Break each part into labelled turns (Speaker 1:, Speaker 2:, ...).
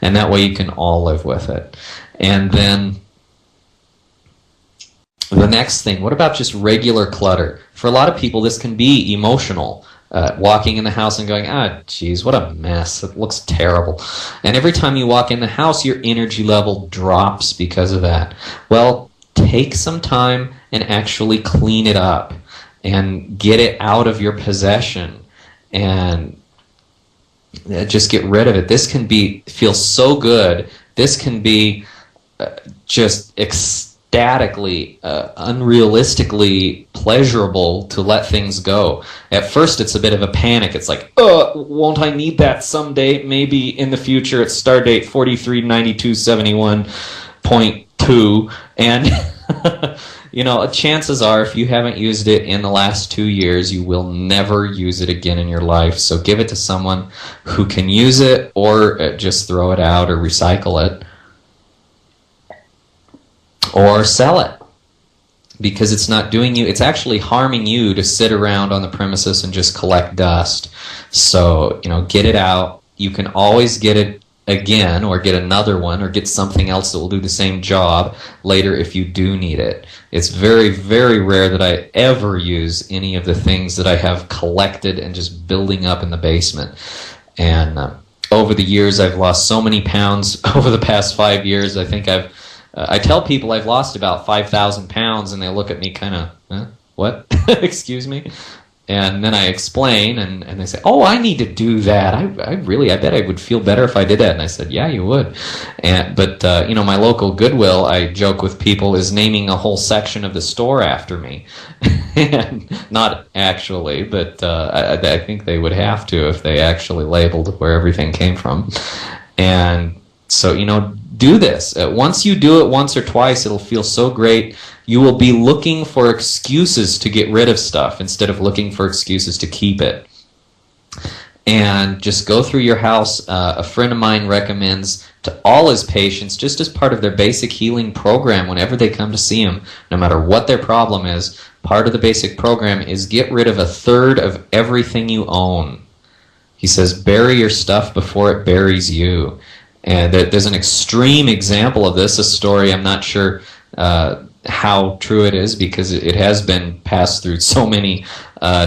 Speaker 1: And that way you can all live with it. And then the next thing, what about just regular clutter? For a lot of people, this can be emotional. Walking in the house and going, geez, what a mess. It looks terrible. And every time you walk in the house, your energy level drops because of that. Well, take some time and actually clean it up and get it out of your possession and just get rid of it. This can feel so good. This can be just ecstatically, unrealistically pleasurable to let things go. At first, it's a bit of a panic. It's like, won't I need that someday? Maybe in the future. It's stardate 439271.2, and chances are, if you haven't used it in the last 2 years, you will never use it again in your life. So give it to someone who can use it, or just throw it out or recycle it. Or sell it, because it's not doing you, it's actually harming you to sit around on the premises and just collect dust. So, get it out. You can always get it again, or get another one, or get something else that will do the same job later if you do need it. It's very, very rare that I ever use any of the things that I have collected and just building up in the basement. And over the years, I've lost so many pounds. Over the past 5 years, I think I tell people I've lost about 5,000 pounds, and they look at me kind of, what? Excuse me? And then I explain, and they say, oh, I need to do that. I bet I would feel better if I did that. And I said, yeah, you would. But my local Goodwill, I joke with people, is naming a whole section of the store after me. And not actually, but I think they would have to if they actually labeled where everything came from. And so, do this. Once you do it once or twice, it'll feel so great. You will be looking for excuses to get rid of stuff instead of looking for excuses to keep it. And just go through your house. A friend of mine recommends to all his patients, just as part of their basic healing program, whenever they come to see him, no matter what their problem is, part of the basic program is get rid of 1/3 of everything you own. He says, bury your stuff before it buries you. And there's an extreme example of this, a story. I'm not sure how true it is, because it has been passed through so many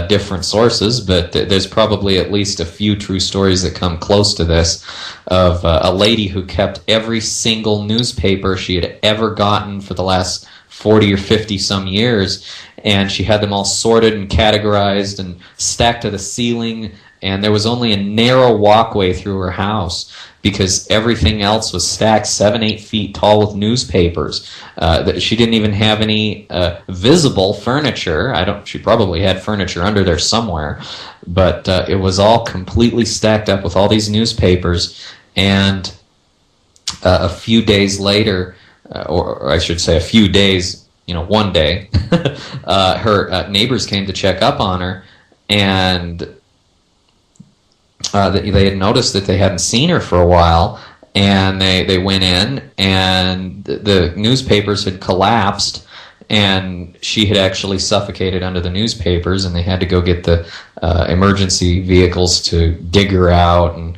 Speaker 1: different sources, but there's probably at least a few true stories that come close to this, of a lady who kept every single newspaper she had ever gotten for the last 40 or 50 some years, and she had them all sorted and categorized and stacked to the ceiling, and there was only a narrow walkway through her house, because everything else was stacked 7-8 feet tall with newspapers. She didn't even have any visible furniture. She probably had furniture under there somewhere, but it was all completely stacked up with all these newspapers. And a few days later, or I should say a few days, one day, her neighbors came to check up on her, and they had noticed that they hadn't seen her for a while, and they went in, and the newspapers had collapsed, and she had actually suffocated under the newspapers, and they had to go get the emergency vehicles to dig her out, and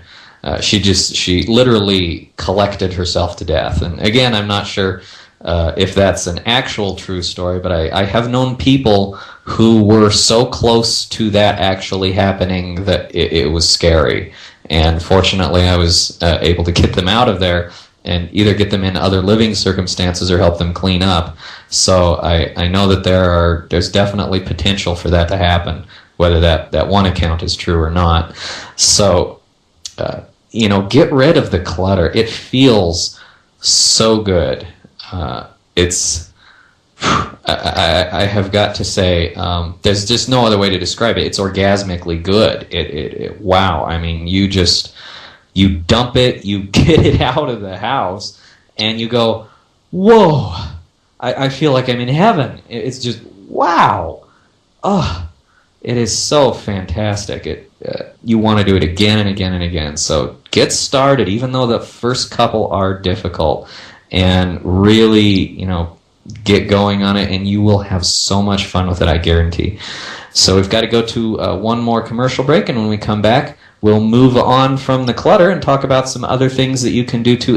Speaker 1: she literally collected herself to death. And again, I'm not sure if that's an actual true story, but I have known people who were so close to that actually happening that it was scary. And fortunately, I was able to get them out of there and either get them in other living circumstances or help them clean up. So I know that there's definitely potential for that to happen, whether that one account is true or not. So, get rid of the clutter. It feels so good. I have got to say, there's just no other way to describe it. It's orgasmically good. Wow. I mean, you dump it, you get it out of the house, and you go, whoa, I feel like I'm in heaven. It's just, wow. Oh, it is so fantastic. You want to do it again and again and again. So get started, even though the first couple are difficult, and really, get going on it, and you will have so much fun with it, I guarantee. So we've got to go to one more commercial break, and when we come back, we'll move on from the clutter and talk about some other things that you can do to